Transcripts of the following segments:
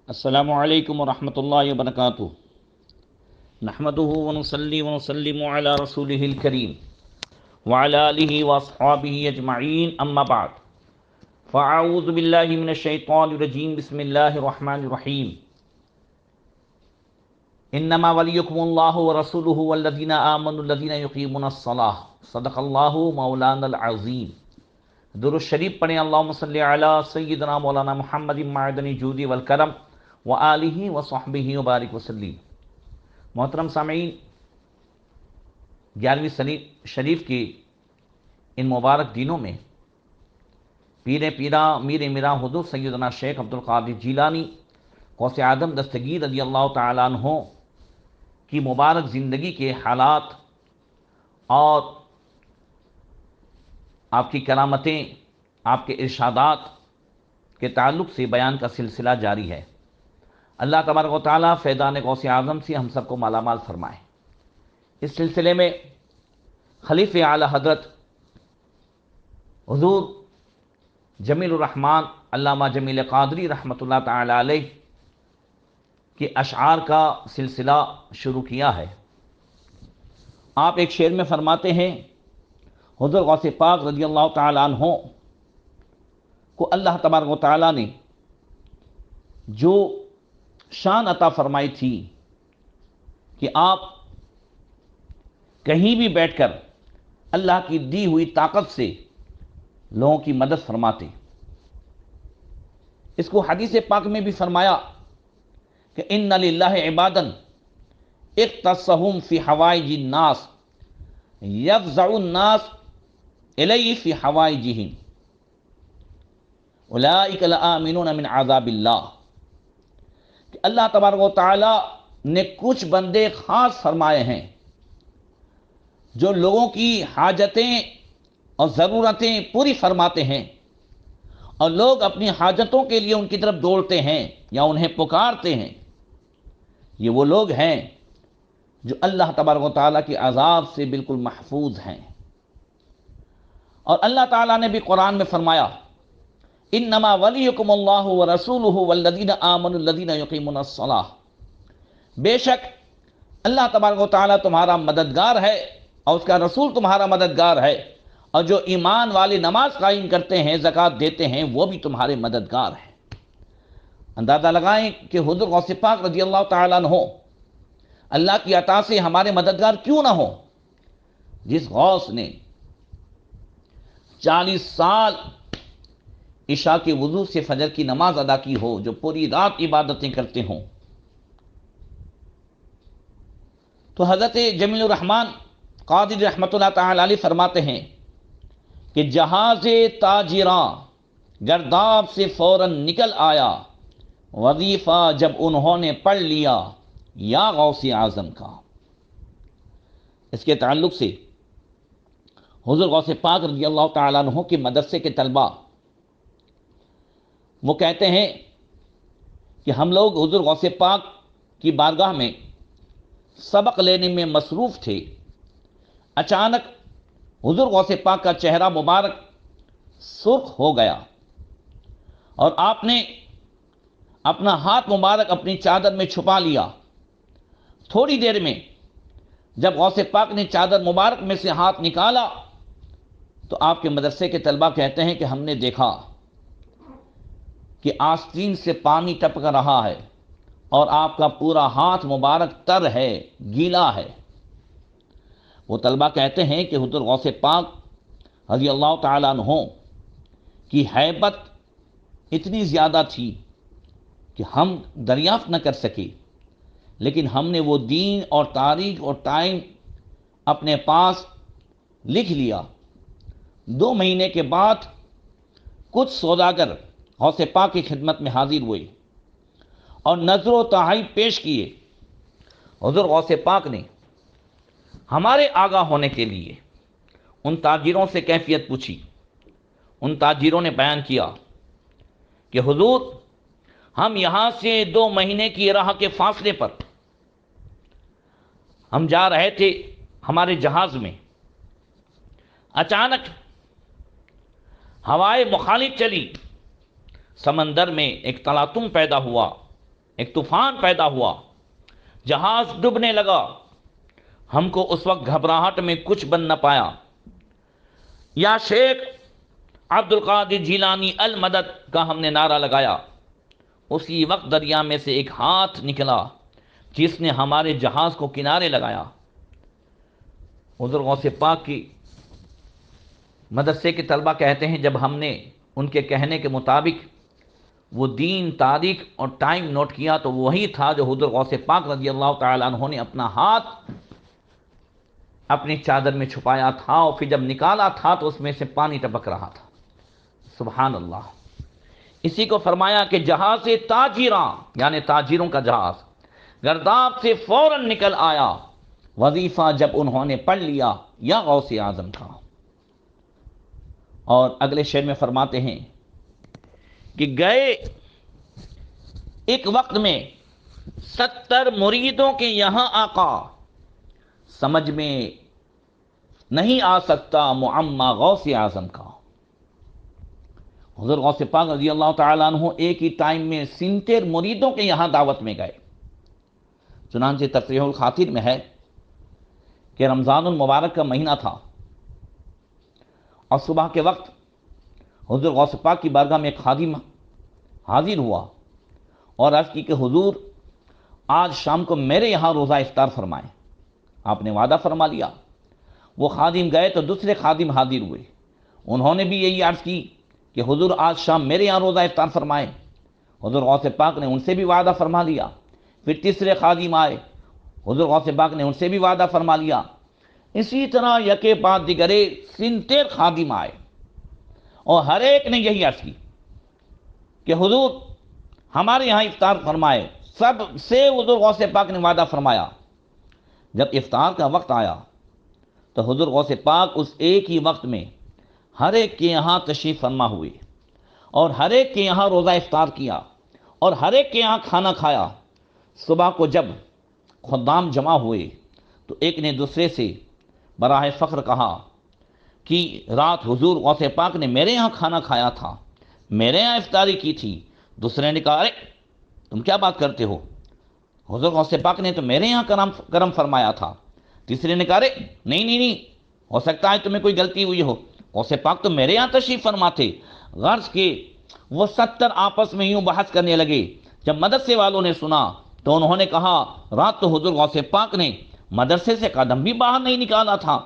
السلام علیکم ورحمۃ اللہ وبرکاتہ۔ نحمده ونصلی ونسلم علی رسولہ الکریم وعلی آلہ واصحابہ اجمعین، اما بعد فاعوذ باللہ من الشیطان الرجیم، بسم اللہ الرحمن الرحیم۔ انما ولیکم اللہ ورسولہ والذین آمنوا الذین یقیمون الصلاۃ، صدق اللہ مولانا العظیم۔ درود شریف پڑھیں، اللہم صلی علی سیدنا مولانا محمد معدن الجود والکرم وآلہ وصحبہ وبارک وسلم۔ محترم سامعین، 11ویں شریف کی ان مبارک دنوں میں پیر پیرا میر میرا حضور سیدنا شیخ عبدالقادر جیلانی غوث اعظم دستگیر رضی اللہ تعالیٰ عنہ کی مبارک زندگی کے حالات اور آپ کی کرامتیں، آپ کے ارشادات کے تعلق سے بیان کا سلسلہ جاری ہے۔ اللہ تبارک و تعالیٰ فیضان غوث اعظم سے ہم سب کو مالا مال فرمائے۔ اس سلسلے میں خلیفہ اعلی حضرت حضور جمیل الرحمن علامہ جمیل قادری رحمۃ اللہ تعالی علیہ کے اشعار کا سلسلہ شروع کیا ہے۔ آپ ایک شعر میں فرماتے ہیں، حضور غوث پاک رضی اللہ تعالی عنہ کو اللہ تبارک و تعالیٰ نے جو شان عطا فرمائی تھی کہ آپ کہیں بھی بیٹھ کر اللہ کی دی ہوئی طاقت سے لوگوں کی مدد فرماتے۔ اس کو حدیث پاک میں بھی فرمایا کہ ان للہ عبادا اختصهم فی حوائج الناس یفزع الناس الیہ فی حوائجہم اولئک لآمنون من عذاب اللہ، کہ اللہ تبارک و تعالی نے کچھ بندے خاص فرمائے ہیں جو لوگوں کی حاجتیں اور ضرورتیں پوری فرماتے ہیں، اور لوگ اپنی حاجتوں کے لیے ان کی طرف دوڑتے ہیں یا انہیں پکارتے ہیں۔ یہ وہ لوگ ہیں جو اللہ تبارک و تعالیٰ کے عذاب سے بالکل محفوظ ہیں۔ اور اللہ تعالیٰ نے بھی قرآن میں فرمایا، انما ولیکم اللہ ورسولہ والذین آمنوا الذین یقیمون الصلاۃ، بے شک اللہ تبارک و تعالیٰ تمہارا مددگار ہے اور اس کا رسول تمہارا مددگار ہے، اور جو ایمان والے نماز قائم کرتے ہیں، زکوٰۃ دیتے ہیں، وہ بھی تمہارے مددگار ہیں۔ اندازہ لگائیں کہ حضور غوث پاک رضی اللہ تعالیٰ عنہ اللہ کی عطا سے ہمارے مددگار کیوں نہ ہو۔ جس غوث نے 40 سال عشاء کے وضو سے فجر کی نماز ادا کی ہو، جو پوری رات عبادتیں کرتے ہوں، تو حضرت جمیل الرحمن قادری رحمۃ اللہ تعالی علیہ فرماتے ہیں کہ جہاز تاجراں گرداب سے فوراً نکل آیا، وظیفہ جب انہوں نے پڑھ لیا یا غوث اعظم کا۔ اس کے تعلق سے حضور غوث پاک رضی اللہ تعالیٰ عنہ کے مدرسے کے طلباء وہ کہتے ہیں کہ ہم لوگ حضور غوث پاک کی بارگاہ میں سبق لینے میں مصروف تھے، اچانک حضور غوث پاک کا چہرہ مبارک سرخ ہو گیا اور آپ نے اپنا ہاتھ مبارک اپنی چادر میں چھپا لیا۔ تھوڑی دیر میں جب غوث پاک نے چادر مبارک میں سے ہاتھ نکالا تو آپ کے مدرسے کے طلباء کہتے ہیں کہ ہم نے دیکھا کہ آستین سے پانی ٹپک رہا ہے اور آپ کا پورا ہاتھ مبارک تر ہے، گیلا ہے۔ وہ طلباء کہتے ہیں کہ حضور غوث پاک رضی اللہ تعالیٰ عنہ کی ہیبت اتنی زیادہ تھی کہ ہم دریافت نہ کر سکے، لیکن ہم نے وہ دین اور تاریخ اور ٹائم اپنے پاس لکھ لیا۔ 2 مہینے کے بعد کچھ سوداگر غوث پاک کی خدمت میں حاضر ہوئے اور نظر و تحائف پیش کیے۔ حضور غوث پاک نے ہمارے آگاہ ہونے کے لیے ان تاجروں سے کیفیت پوچھی۔ ان تاجروں نے بیان کیا کہ حضور، ہم یہاں سے 2 مہینے کی راہ کے فاصلے پر ہم جا رہے تھے ہمارے جہاز میں، اچانک ہوائے مخالف چلی، سمندر میں ایک تلاطم پیدا ہوا ایک طوفان پیدا ہوا، جہاز ڈوبنے لگا، ہم کو اس وقت گھبراہٹ میں کچھ بن نہ پایا، یا شیخ عبد القادر جیلانی المدد کا ہم نے نعرہ لگایا، اسی وقت دریا میں سے ایک ہاتھ نکلا جس نے ہمارے جہاز کو کنارے لگایا۔ حضور غوث پاک کی مدرسے کے طلبہ کہتے ہیں جب ہم نے ان کے کہنے کے مطابق وہ دین، تاریخ اور ٹائم نوٹ کیا تو وہی تھا جو حضور غوث پاک رضی اللہ تعالیٰ عنہ نے اپنا ہاتھ اپنی چادر میں چھپایا تھا، اور پھر جب نکالا تھا تو اس میں سے پانی ٹپک رہا تھا۔ سبحان اللہ۔ اسی کو فرمایا کہ جہاز تاجراں، یعنی تاجروں کا جہاز، گرداب سے فوراً نکل آیا، وظیفہ جب انہوں نے پڑھ لیا یا غوث اعظم کا۔ اور اگلے شعر میں فرماتے ہیں کہ گئے ایک وقت میں 70 مریدوں کے یہاں آقا، سمجھ میں نہیں آ سکتا معمہ غوث اعظم کا۔ حضور غوث پاک رضی اللہ تعالیٰ عنہ ایک ہی ٹائم میں 70 مریدوں کے یہاں دعوت میں گئے۔ چنانچہ تفریح الخاطر میں ہے کہ رمضان المبارک کا مہینہ تھا، اور صبح کے وقت حضور غوث پاک کی بارگاہ میں ایک خادم حاضر ہوا اور عرض کی کہ حضور آج شام کو میرے یہاں روزہ افطار فرمائیں۔ آپ نے وعدہ فرما لیا۔ وہ خادم گئے تو دوسرے خادم حاضر ہوئے، انہوں نے بھی یہی عرض کی کہ حضور آج شام میرے یہاں روزہ افطار فرمائیں۔ حضور غوث پاک نے ان سے بھی وعدہ فرما لیا۔ پھر تیسرے خادم آئے، حضور غوث پاک نے ان سے بھی وعدہ فرما لیا۔ اسی طرح یکے بعد دیگرے 70 خادم آئے، اور ہر ایک نے یہی عرض کی کہ حضور ہمارے یہاں افطار فرمائے۔ سب سے حضور غوث پاک نے وعدہ فرمایا۔ جب افطار کا وقت آیا تو حضور غوث پاک اس ایک ہی وقت میں ہر ایک کے یہاں تشریف فرما ہوئے، اور ہر ایک کے یہاں روزہ افطار کیا، اور ہر ایک کے یہاں کھانا کھایا۔ صبح کو جب خدام جمع ہوئے تو ایک نے دوسرے سے براہ فخر کہا کہ رات حضور غوث پاک نے میرے یہاں کھانا کھایا تھا، میرے یہاں افطاری کی تھی۔ دوسرے نے کہا ارے تم کیا بات کرتے ہو، حضور غوث پاک نے تو میرے یہاں کرم فرمایا تھا۔ تیسرے نے کہا ارے نہیں، ہو سکتا ہے تمہیں کوئی غلطی ہوئی ہو، غوث پاک تو میرے یہاں تشریف فرما تھے۔ غرض کہ وہ 70 آپس میں یوں بحث کرنے لگے۔ جب مدرسے والوں نے سنا تو انہوں نے کہا رات تو حضور غوث پاک نے مدرسے سے قدم بھی باہر نہیں نکالا تھا،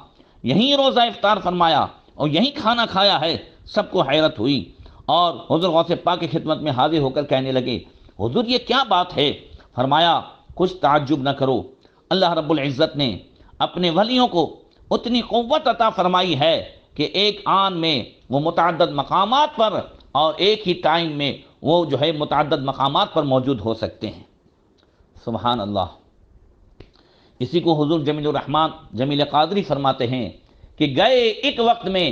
یہیں روزہ افطار فرمایا اور یہیں کھانا کھایا ہے۔ سب کو حیرت ہوئی، اور حضور غوث پاک کی خدمت میں حاضر ہو کر کہنے لگے حضور یہ کیا بات ہے؟ فرمایا کچھ تعجب نہ کرو، اللہ رب العزت نے اپنے ولیوں کو اتنی قوت عطا فرمائی ہے کہ ایک آن میں وہ متعدد مقامات پر اور ایک ہی ٹائم میں وہ جو ہے متعدد مقامات پر موجود ہو سکتے ہیں۔ سبحان اللہ۔ اسی کو حضور جمیل الرحمن جمیل قادری فرماتے ہیں کہ گئے ایک وقت میں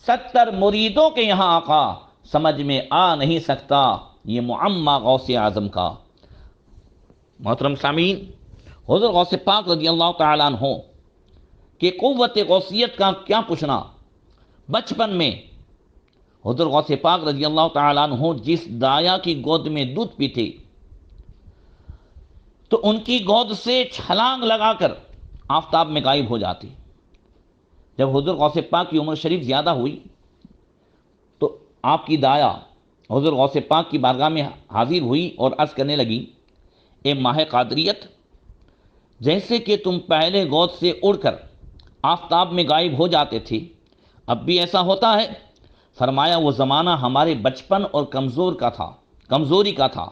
70 مریدوں کے یہاں آقا، سمجھ میں آ نہیں سکتا یہ معمہ غوث اعظم کا۔ محترم سامعین، حضور غوث پاک رضی اللہ تعالیٰ عنہ کہ قوت غوثیت کا کیا پوچھنا۔ بچپن میں حضور غوث پاک رضی اللہ تعالیٰ عنہ جس دایا کی گود میں دودھ پیتے تو ان کی گود سے چھلانگ لگا کر آفتاب میں غائب ہو جاتی۔ جب حضور غوث پاک کی عمر شریف زیادہ ہوئی تو آپ کی دایا حضور غوث پاک کی بارگاہ میں حاضر ہوئی اور عرض کرنے لگی اے ماہ قادریت، جیسے کہ تم پہلے گود سے اڑ کر آفتاب میں غائب ہو جاتے تھے اب بھی ایسا ہوتا ہے؟ فرمایا وہ زمانہ ہمارے بچپن اور کمزوری کا تھا،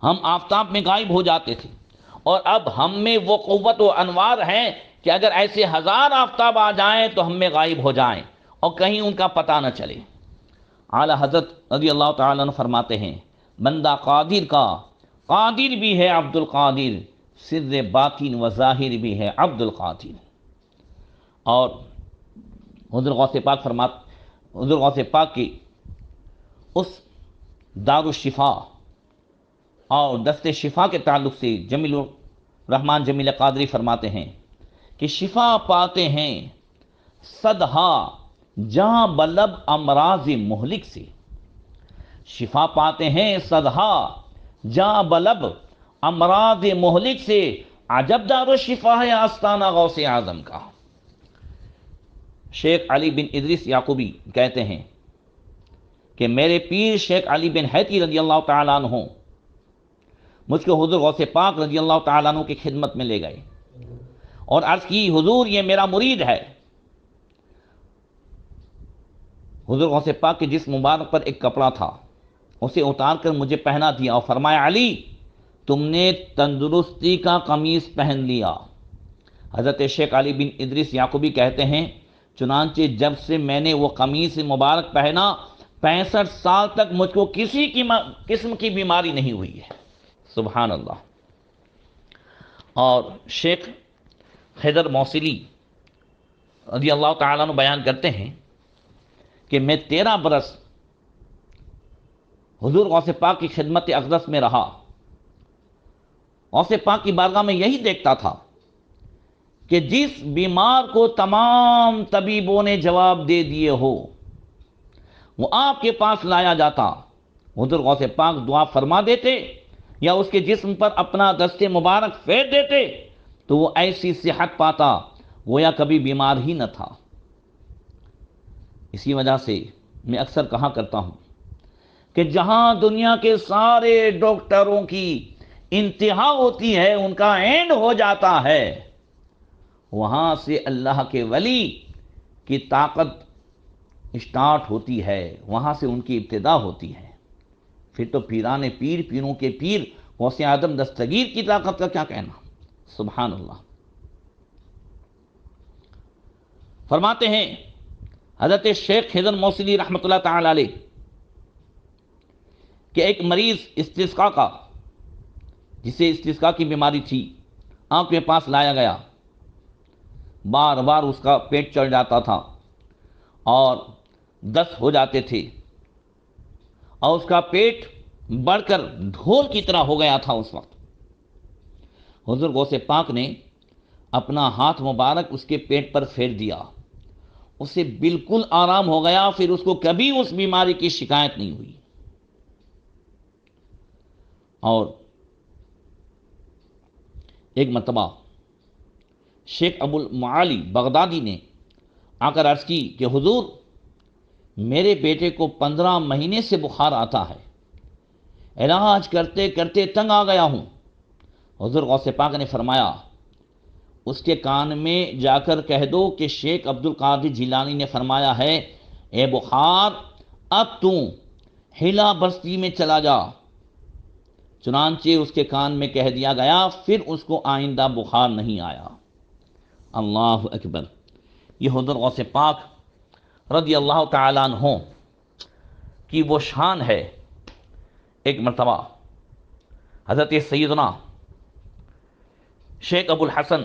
ہم آفتاب میں غائب ہو جاتے تھے، اور اب ہم میں وہ قوت و انوار ہیں کہ اگر ایسے 1000 آفتاب آ جائیں تو ہم میں غائب ہو جائیں اور کہیں ان کا پتہ نہ چلے۔ اعلیٰ حضرت رضی اللہ تعالیٰ عنہ فرماتے ہیں بندہ قادر کا قادر بھی ہے عبد القادر، سر باطن و ظاہر بھی ہے عبد القادر۔ اور حضور غوث پاک کی اس دار الشفا اور دست شفا کے تعلق سے جمیل الرحمن جمیل قادری فرماتے ہیں کہ شفا پاتے ہیں صدہا جہاں بلب امراض مہلک سے، شفا پاتے ہیں صدہا جہاں بلب امراض مہلک سے عجب دار و شفا ہے آستانہ غوث اعظم کا۔ شیخ علی بن ادریس یعقوبی کہتے ہیں کہ میرے پیر شیخ علی بن حیتی رضی اللہ تعالیٰ عنہ مجھ کو حضور غوث پاک رضی اللہ تعالیٰ عنہ کی خدمت میں لے گئے اور عرض کی حضور یہ میرا مرید ہے۔ حضور غوث پاک کے جسم مبارک پر ایک کپڑا تھا، اسے اتار کر مجھے پہنا دیا اور فرمایا علی تم نے تندرستی کا قمیص پہن لیا۔ حضرت شیخ علی بن ادریس یعقوبی کہتے ہیں چنانچہ جب سے میں نے وہ قمیص مبارک پہنا 65 سال تک مجھ کو کسی قسم کی بیماری نہیں ہوئی ہے۔ سبحان اللہ۔ اور شیخ حیدر موصلی رضی اللہ تعالیٰ عنہ بیان کرتے ہیں کہ میں 13 برس حضور غوث پاک کی خدمت اقدس میں رہا۔ غوث پاک کی بارگاہ میں یہی دیکھتا تھا کہ جس بیمار کو تمام طبیبوں نے جواب دے دیے ہو وہ آپ کے پاس لایا جاتا، حضور غوث پاک دعا فرما دیتے یا اس کے جسم پر اپنا دست مبارک پھیر دیتے تو وہ ایسی صحت پاتا گویا کبھی بیمار ہی نہ تھا۔ اسی وجہ سے میں اکثر کہا کرتا ہوں کہ جہاں دنیا کے سارے ڈاکٹروں کی انتہا ہوتی ہے، ان کا اینڈ ہو جاتا ہے، وہاں سے اللہ کے ولی کی طاقت اسٹارٹ ہوتی ہے، وہاں سے ان کی ابتدا ہوتی ہے۔ پھر تو پیران پیر، پیروں کے پیر غوث اعظم دستگیر کی طاقت کا کیا کہنا۔ سبحان اللہ۔ فرماتے ہیں حضرت شیخ حیدر موصلی رحمۃ اللہ تعالی علیہ کہ ایک مریض استسقاء کا، جسے استسقاء کی بیماری تھی، آپ کے پاس لایا گیا۔ بار بار اس کا پیٹ چڑھ جاتا تھا اور دست ہو جاتے تھے اور اس کا پیٹ بڑھ کر ڈھول کی طرح ہو گیا تھا۔ اس وقت حضور غوث پاک نے اپنا ہاتھ مبارک اس کے پیٹ پر پھیر دیا، اسے بالکل آرام ہو گیا، پھر اس کو کبھی اس بیماری کی شکایت نہیں ہوئی۔ اور ایک مرتبہ شیخ ابو المعالی بغدادی نے آ کر عرض کی کہ حضور میرے بیٹے کو 15 مہینے سے بخار آتا ہے، علاج کرتے کرتے تنگ آ گیا ہوں۔ حضور غوث پاک نے فرمایا اس کے کان میں جا کر کہہ دو کہ شیخ عبد القادر جیلانی نے فرمایا ہے اے بخار اب تو ہلا بستی میں چلا جا۔ چنانچہ اس کے کان میں کہہ دیا گیا، پھر اس کو آئندہ بخار نہیں آیا۔ اللہ اکبر۔ یہ حضور غوث پاک رضی اللہ تعالیٰ عنہ کی وہ شان ہے۔ ایک مرتبہ حضرت سیدنا شیخ ابو الحسن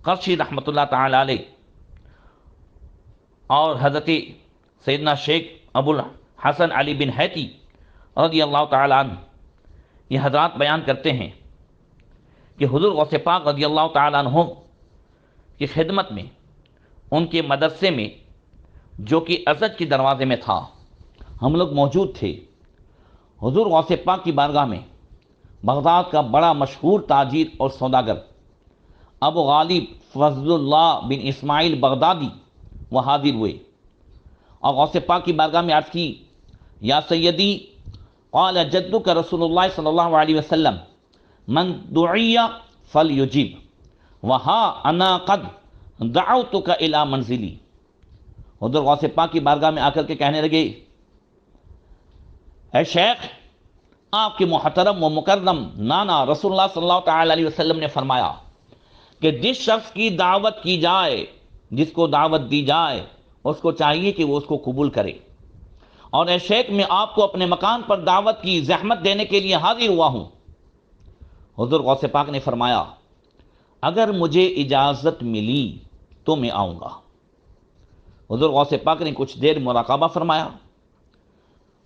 قرشی رحمۃ اللہ تعالیٰ علیہ اور حضرت سیدنا شیخ ابو الحسن علی بن حیتی رضی اللہ تعالیٰ عنہ یہ حضرات بیان کرتے ہیں کہ حضور غوث پاک رضی اللہ تعالیٰ عنہ کی خدمت میں، ان کے مدرسے میں جو کہ ازج کے دروازے میں تھا، ہم لوگ موجود تھے۔ حضور غوث پاک کی بارگاہ میں بغداد کا بڑا مشہور تاجر اور سوداگر ابو غالب فضل اللہ بن اسماعیل بغدادی وہ حاضر ہوئے اور غوث پاک کی بارگاہ میں عرض کی یا سیدی قال جدک رسول اللہ صلی اللہ علیہ وسلم من دعی فلیجب وہا انا قد دعوتک الی منزلی۔ حضور غوث پاک کی بارگاہ میں آ کر کے کہنے لگے اے شیخ، آپ کے محترم و مکرم نانا رسول اللہ صلی اللہ تعالی علیہ وسلم نے فرمایا کہ جس شخص کی دعوت کی جائے، جس کو دعوت دی جائے، اس کو چاہیے کہ وہ اس کو قبول کرے۔ اور اے شیخ، میں آپ کو اپنے مکان پر دعوت کی زحمت دینے کے لیے حاضر ہوا ہوں۔ حضور غوث پاک نے فرمایا اگر مجھے اجازت ملی تو میں آؤں گا۔ حضور غوث پاک نے کچھ دیر مراقبہ فرمایا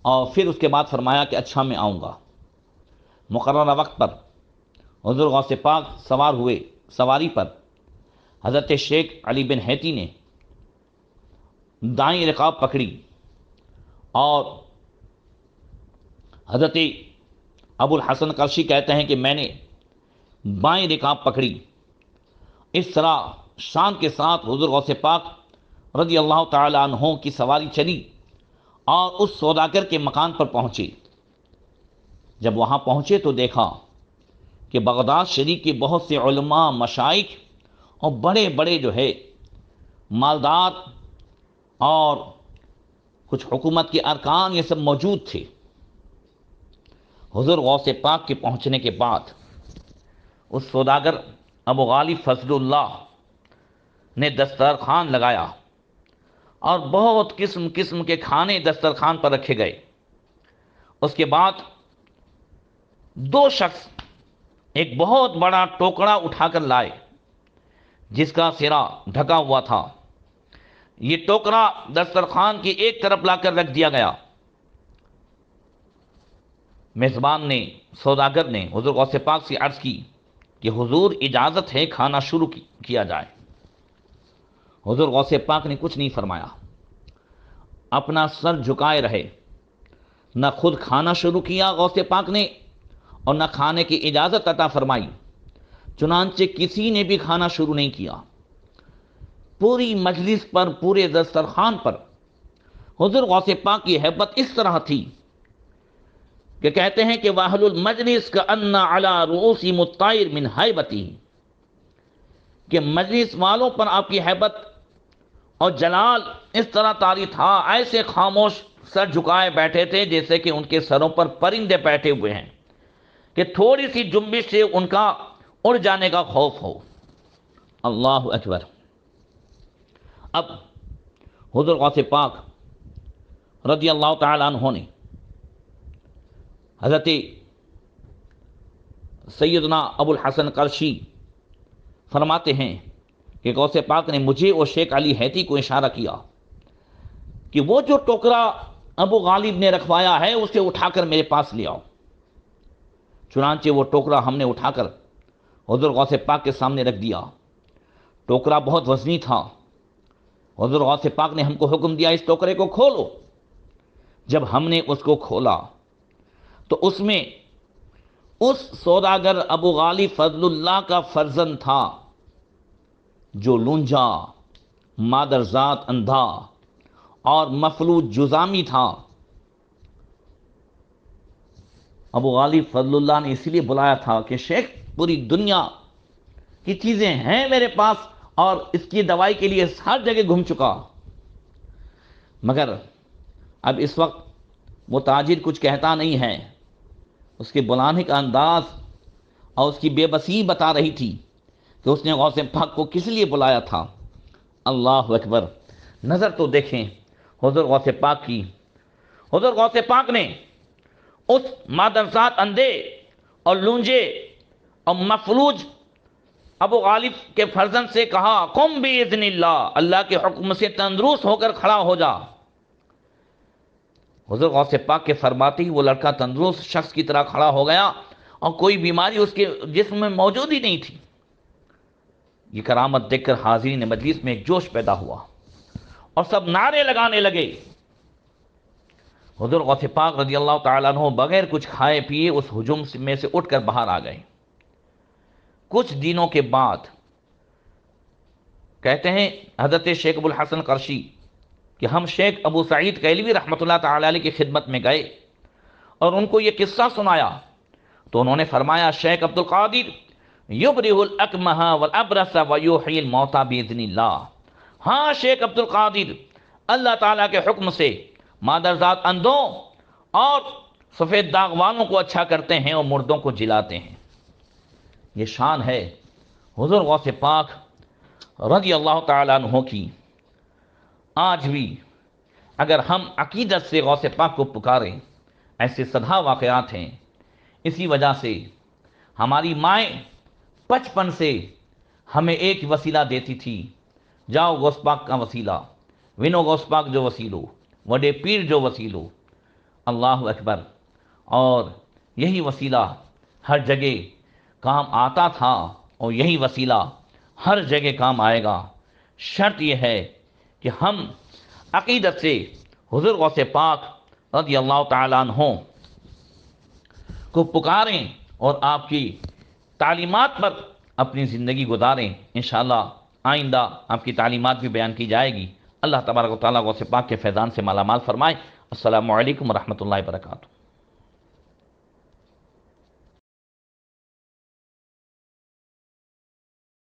اور پھر اس کے بعد فرمایا کہ اچھا میں آؤں گا۔ مقررہ وقت پر حضور غوث پاک سوار ہوئے، سواری پر حضرت شیخ علی بن حیتی نے دائیں رکاب پکڑی اور حضرت ابو الحسن قرشی کہتے ہیں کہ میں نے بائیں رکاب پکڑی، اس طرح شان کے ساتھ حضور غوث پاک رضی اللہ تعالی عنہ کی سواری چلی اور اس سوداگر کے مکان پر پہنچے۔ جب وہاں پہنچے تو دیکھا کہ بغداد شریف کے بہت سے علماء، مشائخ اور بڑے بڑے جو ہے مالدار اور کچھ حکومت کے ارکان یہ سب موجود تھے۔ حضور غوث پاک کے پہنچنے کے بعد اس سوداگر ابو غالب فضل اللہ نے دسترخوان لگایا اور بہت قسم قسم کے کھانے دسترخوان پر رکھے گئے۔ اس کے بعد دو شخص ایک بہت بڑا ٹوکرا اٹھا کر لائے جس کا سرا ڈھکا ہوا تھا۔ یہ ٹوکرا دسترخوان کی ایک طرف لا کر رکھ دیا گیا۔ میزبان نے، سوداگر نے حضور غوث پاک سے عرض کی کہ حضور اجازت ہے کھانا شروع کیا جائے۔ حضور غوث پاک نے کچھ نہیں فرمایا، اپنا سر جھکائے رہے، نہ خود کھانا شروع کیا غوث پاک نے اور نہ کھانے کی اجازت عطا فرمائی۔ چنانچہ کسی نے بھی کھانا شروع نہیں کیا۔ پوری مجلس پر، پورے دسترخوان پر حضور غوث پاک کی ہیبت اس طرح تھی کہ کہتے ہیں کہ واہل المجلس کأن علی رؤوسہم الطیر من ہیبتہ، کہ مجلس والوں پر آپ کی ہیبت اور جلال اس طرح طاری تھا، ایسے خاموش سر جھکائے بیٹھے تھے جیسے کہ ان کے سروں پر پرندے بیٹھے ہوئے ہیں کہ تھوڑی سی جنبش سے ان کا اڑ جانے کا خوف ہو۔ اللہ اکبر۔ اب حضور غوث پاک رضی اللہ تعالیٰ عنہ نے حضرت سیدنا ابو الحسن قرشی فرماتے ہیں کہ غوث پاک نے مجھے اور شیخ علی حیتی کو اشارہ کیا کہ وہ جو ٹوکرا ابو غالب نے رکھوایا ہے اسے اٹھا کر میرے پاس لے آؤ۔ چنانچہ وہ ٹوکرا ہم نے اٹھا کر حضور غوث پاک کے سامنے رکھ دیا۔ ٹوکرا بہت وزنی تھا۔ حضور غوث پاک نے ہم کو حکم دیا اس ٹوکرے کو کھولو۔ جب ہم نے اس کو کھولا تو اس میں اس سوداگر ابو غالب فضل اللہ کا فرزند تھا جو لونجا، مادرزاد اندھا اور مفلوج جزامی تھا۔ ابو غالب فضل اللہ نے اس لیے بلایا تھا کہ شیخ پوری دنیا کی چیزیں ہیں میرے پاس اور اس کی دوائی کے لیے ہر جگہ گھوم چکا، مگر اب اس وقت وہ تاجر کچھ کہتا نہیں ہے۔ اس کے بلانے کا انداز اور اس کی بے بسی بتا رہی تھی کہ اس نے غوث پاک کو کس لیے بلایا تھا۔ اللہ اکبر۔ نظر تو دیکھیں حضور غوث پاک کی۔ حضور غوث پاک نے اس مادرزاد اندھے اور لونجے اور مفلوج ابو غالب کے فرزند سے کہا قم باذن اللہ، اللہ کے حکم سے تندرست ہو کر کھڑا ہو جا۔ حضور غوث پاک کے فرماتے ہی وہ لڑکا تندرست شخص کی طرح کھڑا ہو گیا اور کوئی بیماری اس کے جسم میں موجود ہی نہیں تھی۔ یہ کرامت دیکھ کر حاضرین مجلس میں ایک جوش پیدا ہوا اور سب نعرے لگانے لگے۔ حضور غوث پاک رضی اللہ تعالیٰ عنہ بغیر کچھ کھائے پیے اس ہجوم میں سے اٹھ کر باہر آ گئے۔ کچھ دنوں کے بعد کہتے ہیں حضرت شیخ ابو الحسن قرشی کہ ہم شیخ ابو سعید کیلوی رحمۃ اللہ تعالی علیہ کی خدمت میں گئے اور ان کو یہ قصہ سنایا تو انہوں نے فرمایا شیخ عبد القادر یبرئ الاکمہ والابرص ویحیی الموتى باذن اللہ۔ ہاں شیخ عبد القادر اللہ تعالیٰ کے حکم سے مادرزاد اندھوں اور سفید داغ والوں کو اچھا کرتے ہیں اور مردوں کو جلاتے ہیں۔ یہ شان ہے حضور غوث پاک رضی اللہ تعالیٰ عنہ کی۔ آج بھی اگر ہم عقیدت سے غوث پاک کو پکاریں، ایسے سدھا واقعات ہیں۔ اسی وجہ سے ہماری مائیں بچپن سے ہمیں ایک وسیلہ دیتی تھی، جاؤ غوث پاک کا وسیلہ ونو، غوث پاک جو وسیلو وڈے پیر جو وسیلو۔ اللہ اکبر۔ اور یہی وسیلہ ہر جگہ کام آتا تھا اور یہی وسیلہ ہر جگہ کام آئے گا۔ شرط یہ ہے کہ ہم عقیدت سے حضور غوث پاک رضی اللہ تعالیٰ عنہ کو پکاریں اور آپ کی تعلیمات پر اپنی زندگی گزاریں۔ انشاءاللہ آئندہ آپ کی تعلیمات بھی بیان کی جائے گی۔ اللہ تبارک و تعالیٰ غوث پاک کے فیضان سے مالا مال فرمائے۔ السلام علیکم ورحمۃ اللہ وبرکاتہ۔